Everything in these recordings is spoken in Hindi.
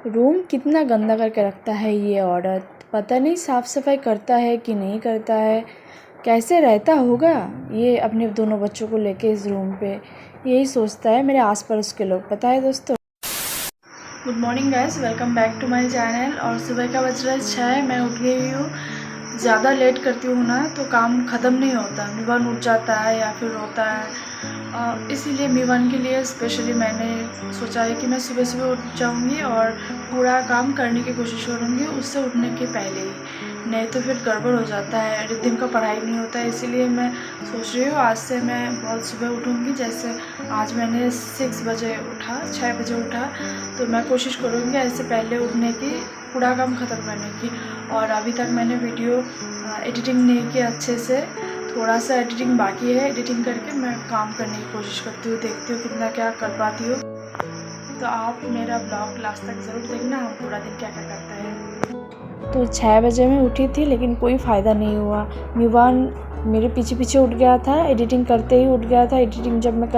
रूम कितना गंदा करके रखता है ये औरत। पता नहीं साफ़ सफाई करता है कि नहीं करता है, कैसे रहता होगा ये अपने दोनों बच्चों को लेके इस रूम पे। यही सोचता है मेरे आस पड़ोस के लोग। पता है दोस्तों। Good morning guys, welcome back to my channel. और सुबह का बज रहा है 6। मैं उठ गई हूँ। ज़्यादा लेट करती हूँ ना तो काम ख़त्म नहीं होता, मिवान उठ जाता है या फिर रोता है। इसीलिए मिवान के लिए स्पेशली मैंने सोचा है कि मैं सुबह सुबह उठ जाऊँगी और पूरा काम करने की कोशिश करूँगी उससे उठने के पहले ही, नहीं तो फिर गड़बड़ हो जाता है, रिद्धिम का पढ़ाई नहीं होता है। इसीलिए मैं सोच रही हूँ आज से मैं बहुत सुबह उठूँगी। जैसे आज मैंने 6 बजे उठा, 6 बजे उठा, तो मैं कोशिश करूँगी ऐसे पहले उठने की, पूरा काम ख़त्म करने की। और अभी तक मैंने वीडियो एडिटिंग नहीं की अच्छे से, थोड़ा सा एडिटिंग बाकी है। एडिटिंग करके मैं काम करने की कोशिश करती हूँ, देखती हूँ कितना क्या कर पाती हूँ। तो आप मेरा ब्लॉग लास्ट तक ज़रूर देखना, हम पूरा दिन क्या क्या करता है। तो 6 बजे मैं उठी थी लेकिन कोई फ़ायदा नहीं हुआ। मिवान मेरे पीछे पीछे उठ गया था, एडिटिंग करते ही उठ गया था। एडिटिंग जब मैं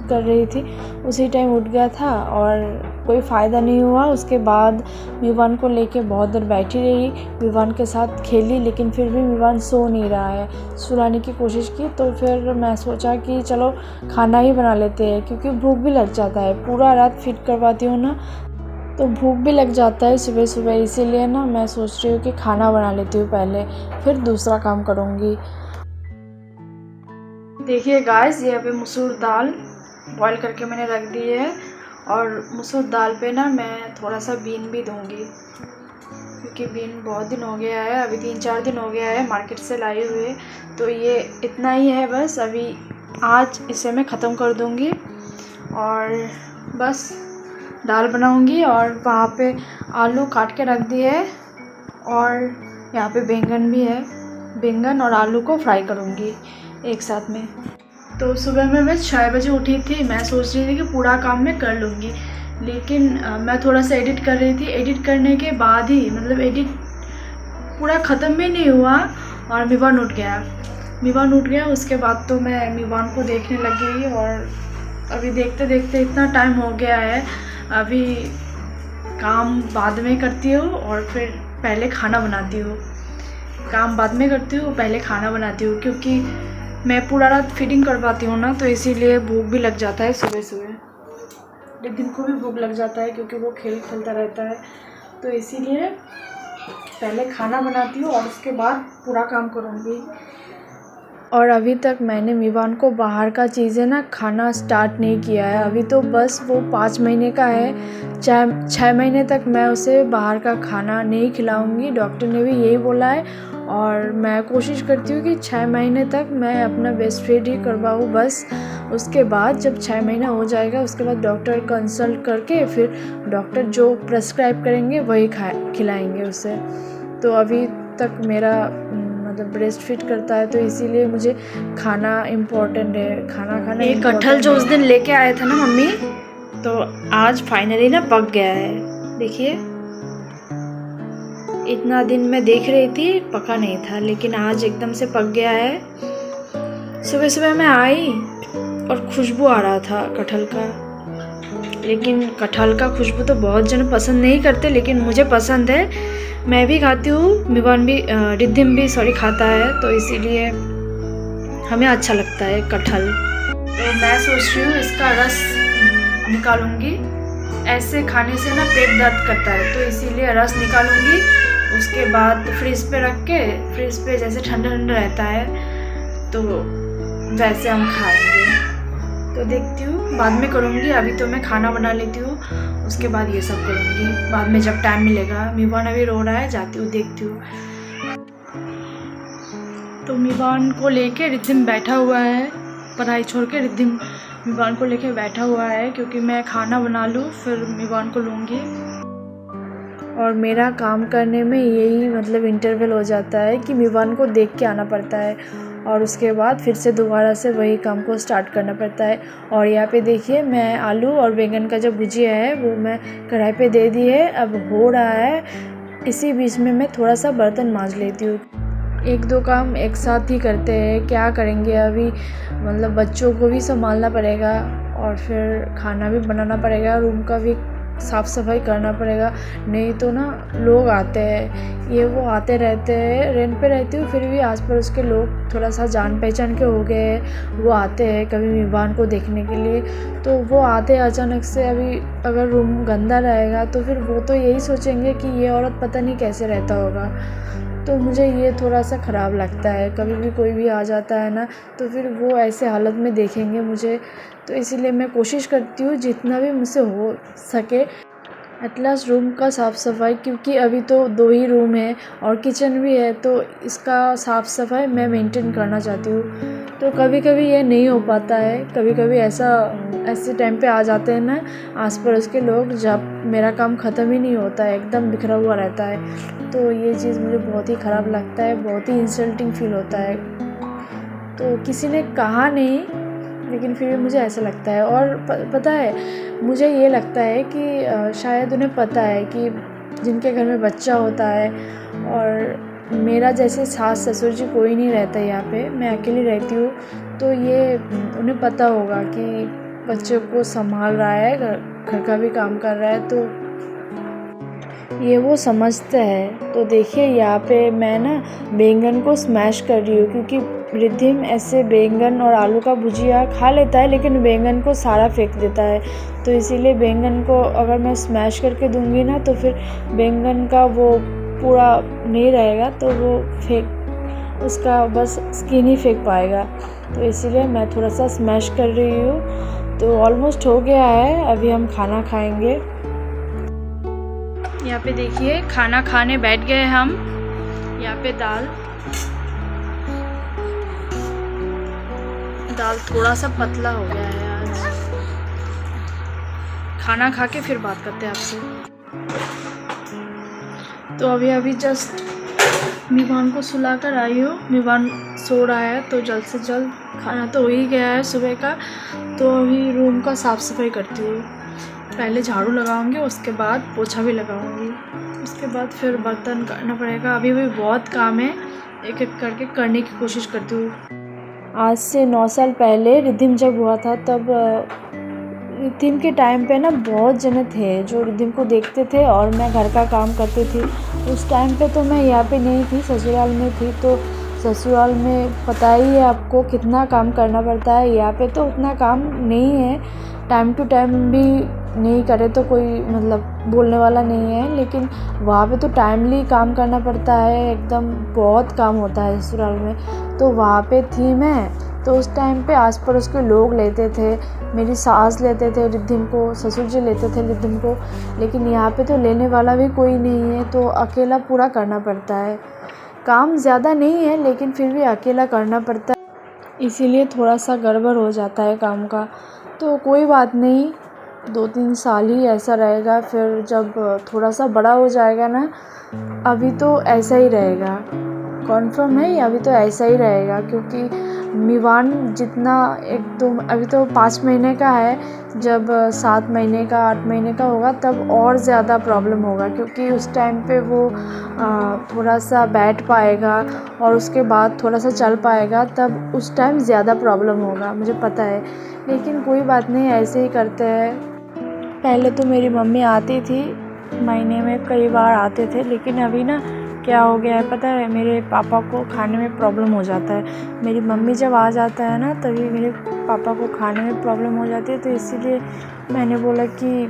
कर रही थी उसी टाइम उठ गया था और कोई फ़ायदा नहीं हुआ। उसके बाद मिवान को लेके बहुत देर बैठी रही, मिवान के साथ खेली, लेकिन फिर भी मिवान सो नहीं रहा है। सुलाने की कोशिश की तो फिर मैं सोचा कि चलो खाना ही बना लेते हैं, क्योंकि भूख भी लग जाता है। पूरा रात फिट करवाती हूँ ना तो भूख भी लग जाता है सुबह सुबह। इसीलिए ना मैं सोच रही हूँ कि खाना बना लेती हूँ पहले, फिर दूसरा काम करूँगी। देखिए गाइस, ये अभी मसूर दाल बॉईल करके मैंने रख दी है और मसूर दाल पे ना मैं थोड़ा सा बीन भी दूंगी, क्योंकि बीन बहुत दिन हो गया है, अभी 3-4 दिन हो गया है मार्केट से लाई हुए। तो ये इतना ही है बस। अभी आज इसे मैं ख़त्म कर दूंगी और बस दाल बनाऊंगी। और वहाँ पे आलू काट के रख दिए है और यहाँ पे बैंगन भी है, बैंगन और आलू को फ्राई करूँगी एक साथ में। तो सुबह में मैं 6 बजे उठी थी। मैं सोच रही थी कि पूरा काम मैं कर लूँगी, लेकिन मैं थोड़ा सा एडिट कर रही थी। एडिट करने के बाद ही, मतलब एडिट पूरा ख़त्म भी नहीं हुआ और मिवान उठ गया। उसके बाद तो मैं मिवान को देखने लग गई और अभी देखते देखते इतना टाइम हो गया है। अभी काम बाद में करती हूँ और फिर पहले खाना बनाती हूँ। काम बाद में करती हूँ, पहले खाना बनाती हूँ, क्योंकि मैं पूरा रात फीडिंग करवाती हूँ ना, तो इसीलिए भूख भी लग जाता है सुबह सुबह। रिद्धिम को भी भूख लग जाता है क्योंकि वो खेलता रहता है। तो इसीलिए पहले खाना बनाती हूँ और उसके बाद पूरा काम करूँगी। और अभी तक मैंने मिवान को बाहर का चीज़ें ना खाना स्टार्ट नहीं किया है। अभी तो बस वो 5 महीने का है। 6 महीने तक मैं उसे बाहर का खाना नहीं खिलाऊंगी, डॉक्टर ने भी यही बोला है। और मैं कोशिश करती हूँ कि 6 महीने तक मैं अपना ब्रेस्ट फीड ही करवाऊँ बस। उसके बाद जब 6 महीना हो जाएगा उसके बाद डॉक्टर कंसल्ट करके फिर डॉक्टर जो प्रेस्क्राइब करेंगे वही खिलाएंगे उसे। तो अभी तक मेरा मतलब ब्रेस्ट फीड करता है, तो इसीलिए मुझे खाना इम्पोर्टेंट है। खाना एक कटहल जो उस दिन लेके आए थे ना मम्मी, तो आज फाइनली ना पक गया है। देखिए, इतना दिन मैं देख रही थी पका नहीं था, लेकिन आज एकदम से पक गया है। सुबह सुबह मैं आई और खुशबू आ रहा था कटहल का, लेकिन कटहल का खुशबू तो बहुत जन पसंद नहीं करते, लेकिन मुझे पसंद है। मैं भी खाती हूँ, मिवान भी, रिद्धिम भी खाता है, तो इसीलिए हमें अच्छा लगता है कटहल। तो मैं सोच रही हूँ इसका रस निकालूंगी। ऐसे खाने से ना पेट दर्द करता है, तो इसीलिए रस निकालूंगी। उसके बाद फ्रिज पे रख के, फ्रिज पे जैसे ठंडा ठंडा रहता है तो वैसे हम खाएंगे। तो देखती हूँ, बाद में करूँगी। अभी तो मैं खाना बना लेती हूँ, उसके बाद ये सब करूँगी बाद में जब टाइम मिलेगा। मिवान अभी रो रहा है, जाती हूँ देखती हूँ। तो मिवान को लेके रिद्धिम बैठा हुआ है, पढ़ाई छोड़ के रिद्धिम मिवान को लेके बैठा हुआ है, क्योंकि मैं खाना बना लूँ फिर मिवान को लूँगी। और मेरा काम करने में यही मतलब इंटरवल हो जाता है कि मिवान को देख के आना पड़ता है और उसके बाद फिर से दोबारा से वही काम को स्टार्ट करना पड़ता है। और यहाँ पे देखिए, मैं आलू और बैंगन का जो भुजिया है वो मैं कढ़ाई पे दे दी है, अब हो रहा है। इसी बीच में मैं थोड़ा सा बर्तन मांज लेती हूँ। 1-2 काम एक साथ ही करते हैं, क्या करेंगे अभी, मतलब बच्चों को भी संभालना पड़ेगा और फिर खाना भी बनाना पड़ेगा, रूम का भी साफ़ सफाई करना पड़ेगा, नहीं तो ना लोग आते हैं, ये वो आते रहते हैं। रेंट पे रहती हूँ फिर भी आस पड़ोस के लोग थोड़ा सा जान पहचान के हो गए हैं, वो आते हैं कभी मेहमान को देखने के लिए। तो वो आते हैं अचानक से, अभी अगर रूम गंदा रहेगा तो फिर वो तो यही सोचेंगे कि ये औरत पता नहीं कैसे रहता होगा। तो मुझे ये थोड़ा सा ख़राब लगता है, कभी भी कोई भी आ जाता है ना तो फिर वो ऐसे हालत में देखेंगे मुझे। तो इसीलिए मैं कोशिश करती हूँ जितना भी मुझसे हो सके एटलास्ट रूम का साफ़ सफाई, क्योंकि अभी तो 2 ही रूम है और किचन भी है, तो इसका साफ़ सफाई मैं मेंटेन करना चाहती हूँ। तो कभी कभी ये नहीं हो पाता है, कभी कभी ऐसे टाइम पे आ जाते हैं ना आस पड़ोस के लोग जब मेरा काम ख़त्म ही नहीं होता है, एकदम बिखरा हुआ रहता है। तो ये चीज़ मुझे बहुत ही ख़राब लगता है, बहुत ही इंसल्टिंग फील होता है। तो किसी ने कहा नहीं लेकिन फिर भी मुझे ऐसा लगता है। और पता है मुझे ये लगता है कि शायद उन्हें पता है कि जिनके घर में बच्चा होता है, और मेरा जैसे सास ससुर जी कोई नहीं रहता यहाँ पे, मैं अकेली रहती हूँ, तो ये उन्हें पता होगा कि बच्चे को संभाल रहा है, घर का भी काम कर रहा है, तो ये वो समझते हैं। तो देखिए यहाँ पे मैं ना बैंगन को स्मैश कर रही हूँ, क्योंकि रिद्धिम ऐसे बैंगन और आलू का भुजिया खा लेता है लेकिन बैंगन को सारा फेंक देता है। तो इसीलिए बैंगन को अगर मैं स्मैश करके दूंगी ना तो फिर बैंगन का वो पूरा नहीं रहेगा, तो वो उसका बस स्किन ही फेंक पाएगा। तो इसीलिए मैं थोड़ा सा स्मैश कर रही हूँ। तो ऑलमोस्ट हो गया है, अभी हम खाना खाएंगे। यहाँ पे देखिए खाना खाने बैठ गए हम। यहाँ पे दाल थोड़ा सा पतला हो गया है आज। खाना खा के फिर बात करते हैं आपसे। तो अभी जस्ट मिवान को सुला कर आई हूँ। मिवान सो रहा है तो जल्द से जल्द खाना तो हो ही गया है सुबह का। तो अभी रूम का साफ़ सफाई करती हूँ। पहले झाड़ू लगाऊंगी, उसके बाद पोछा भी लगाऊंगी, उसके बाद फिर बर्तन करना पड़ेगा। अभी भी बहुत काम है, एक एक करके करने की कोशिश करती हूँ। आज से 9 साल पहले रिद्धिम जब हुआ था तब रिद्धिम के टाइम पे ना बहुत जने थे जो रिद्धिम को देखते थे और मैं घर का काम करती थी। उस टाइम पे तो मैं यहाँ पे नहीं थी, ससुराल में थी। तो ससुराल में पता ही है आपको कितना काम करना पड़ता है। यहाँ पे तो उतना काम नहीं है, टाइम टू टाइम भी नहीं करे तो कोई मतलब बोलने वाला नहीं है, लेकिन वहाँ पे तो टाइमली काम करना पड़ता है, एकदम बहुत काम होता है ससुराल में। तो वहाँ पे थी मैं, तो उस टाइम पे आस पड़ोस के लोग लेते थे, मेरी सास लेते थे रिद्धिम को, ससुर जी लेते थे रिद्धिम को, लेकिन यहाँ पे तो लेने वाला भी कोई नहीं है, तो अकेला पूरा करना पड़ता है। काम ज़्यादा नहीं है लेकिन फिर भी अकेला करना पड़ता है, इसीलिए थोड़ा सा गड़बड़ हो जाता है काम का। तो कोई बात नहीं, 2-3 साल ही ऐसा रहेगा, फिर जब थोड़ा सा बड़ा हो जाएगा ना, अभी तो ऐसा ही रहेगा, कॉन्फर्म है अभी तो ऐसा ही रहेगा। क्योंकि मिवान जितना अभी तो 5 महीने का है, जब 7 महीने का 8 महीने का होगा तब और ज़्यादा प्रॉब्लम होगा, क्योंकि उस टाइम पे वो थोड़ा सा बैठ पाएगा और उसके बाद थोड़ा सा चल पाएगा, तब उस टाइम ज़्यादा प्रॉब्लम होगा, मुझे पता है। लेकिन कोई बात नहीं, ऐसे ही करते हैं। पहले तो मेरी मम्मी आती थी, महीने में कई बार आते थे, लेकिन अभी ना क्या हो गया है पता है, मेरे पापा को खाने में प्रॉब्लम हो जाता है। मेरी मम्मी जब आ जाता है ना तभी मेरे पापा को खाने में प्रॉब्लम हो जाती है। तो इसीलिए मैंने बोला कि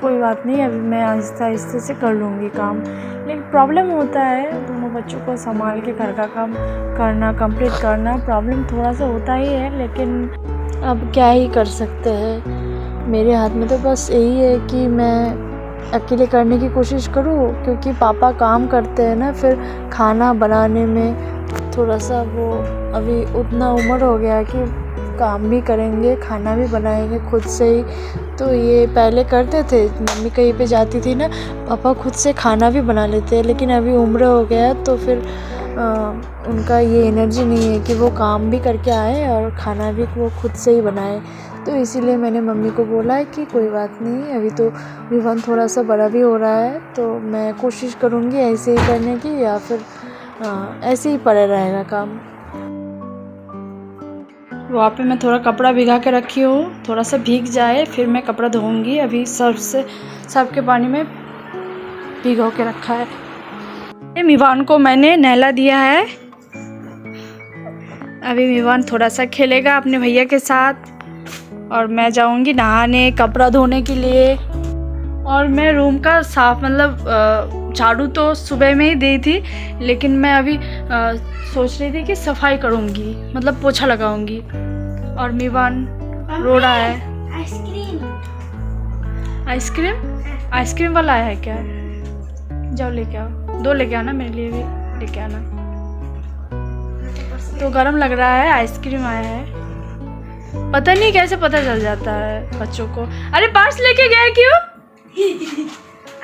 कोई बात नहीं, अभी मैं आहिस्ता आहिस्ता से कर लूँगी काम। लेकिन प्रॉब्लम होता है, दोनों बच्चों को संभाल के घर का काम करना, कंप्लीट करना, प्रॉब्लम थोड़ा सा होता ही है, लेकिन अब क्या ही कर सकते हैं। मेरे हाथ में तो बस यही है कि मैं अकेले करने की कोशिश करूँ, क्योंकि पापा काम करते हैं ना, फिर खाना बनाने में थोड़ा सा वो अभी उतना उम्र हो गया है कि काम भी करेंगे, खाना भी बनाएंगे खुद से ही। तो ये पहले करते थे, मम्मी कहीं पे जाती थी ना, पापा खुद से खाना भी बना लेते हैं, लेकिन अभी उम्र हो गया है तो फिर उनका ये एनर्जी नहीं है कि वो काम भी करके आए और खाना भी वो खुद से ही बनाए। तो इसीलिए मैंने मम्मी को बोला है कि कोई बात नहीं, अभी तो विवान थोड़ा सा बड़ा भी हो रहा है, तो मैं कोशिश करूँगी ऐसे ही करने की, या फिर ऐसे ही पड़ा रहेगा काम। वहाँ पे मैं थोड़ा कपड़ा भिगा के रखी हूँ, थोड़ा सा भीग जाए फिर मैं कपड़ा धोऊंगी। अभी सर्फ के पानी में भिगो के रखा है। मिवान को मैंने नहला दिया है। अभी मिवान थोड़ा सा खेलेगा अपने भैया के साथ और मैं जाऊंगी नहाने, कपड़ा धोने के लिए। और मैं रूम का साफ मतलब झाड़ू तो सुबह में ही दी थी, लेकिन मैं अभी सोच रही थी कि सफाई करूँगी, मतलब पोछा लगाऊंगी। और मिवान रो रहा है। आइसक्रीम वाला आया है क्या? जाओ लेके आओ, 2 लेके आना, मेरे लिए भी लेके आना। तो गर्म लग रहा है, आइसक्रीम आया है। पता नहीं कैसे पता चल जाता है बच्चों को। अरे पर्स लेके गए क्यों?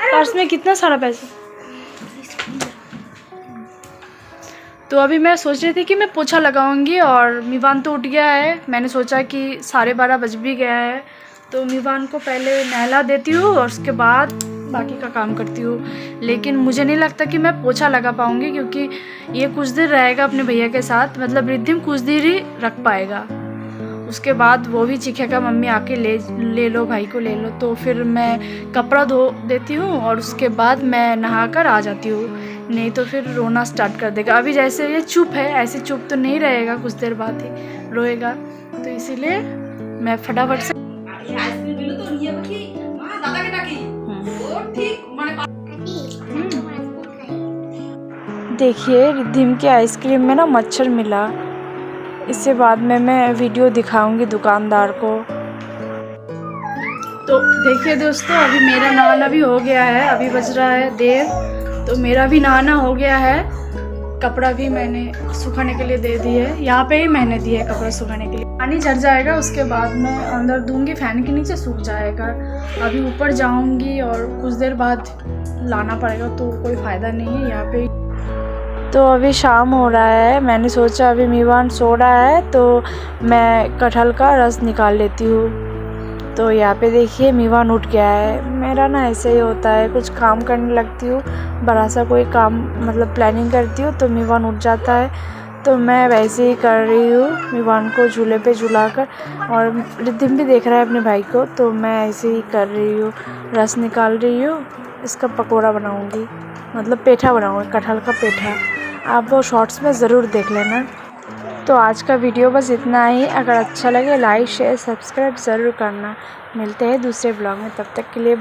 पर्स में कितना सारा पैसा। तो अभी मैं सोच रही थी कि मैं पोछा लगाऊंगी और मिवान तो उठ गया है। मैंने सोचा कि 12:30 बज भी गया है, तो मिवान को पहले नहला देती हूँ और उसके बाद बाकी का काम करती हूँ। लेकिन मुझे नहीं लगता कि मैं पोछा लगा पाऊँगी, क्योंकि ये कुछ देर रहेगा अपने भैया के साथ, मतलब रिद्धिम कुछ देर ही रख पाएगा। उसके बाद वो भी चीखेगा मम्मी आके ले लो, भाई को ले लो। तो फिर मैं कपड़ा धो देती हूँ और उसके बाद मैं नहाकर आ जाती हूँ, नहीं तो फिर रोना स्टार्ट कर देगा। अभी जैसे ये चुप है, ऐसे चुप तो नहीं रहेगा, कुछ देर बाद ही रोएगा। तो इसीलिए मैं फटाफट से देखिए रिद्धिम के आइसक्रीम में ना मच्छर मिला। इससे बाद में मैं वीडियो दिखाऊंगी दुकानदार को। तो देखिए दोस्तों, अभी मेरा नहाना भी हो गया है। अभी बज रहा है 1:30, तो मेरा भी नहाना हो गया है। कपड़ा भी मैंने सुखाने के लिए दे दिए है, यहाँ पे ही मैंने दिया है कपड़ा सुखाने के लिए। पानी झड़ जाएगा, उसके बाद मैं अंदर दूंगी, फैन के नीचे सूख जाएगा। अभी ऊपर जाऊंगी और कुछ देर बाद लाना पड़ेगा, तो कोई फ़ायदा नहीं है यहाँ पे। तो अभी शाम हो रहा है, मैंने सोचा अभी मिवान सो रहा है तो मैं कटहल का रस निकाल लेती हूँ। तो यहाँ पे देखिए मिवान उठ गया है। मेरा ना ऐसे ही होता है, कुछ काम करने लगती हूँ, बड़ा सा कोई काम मतलब प्लानिंग करती हूँ तो मिवान उठ जाता है। तो मैं वैसे ही कर रही हूँ, मिवान को झूले पे झुलाकर। और रिद्धिम भी देख रहा है अपने भाई को, तो मैं ऐसे ही कर रही हूँ, रस निकाल रही हूँ। इसका पकौड़ा बनाऊँगी, मतलब पेठा बनाऊँगी, कटहल का पेठा। आप वो शॉर्ट्स में ज़रूर देख लेना। तो आज का वीडियो बस इतना ही। अगर अच्छा लगे लाइक शेयर सब्सक्राइब ज़रूर करना। मिलते हैं दूसरे ब्लॉग में, तब तक के लिए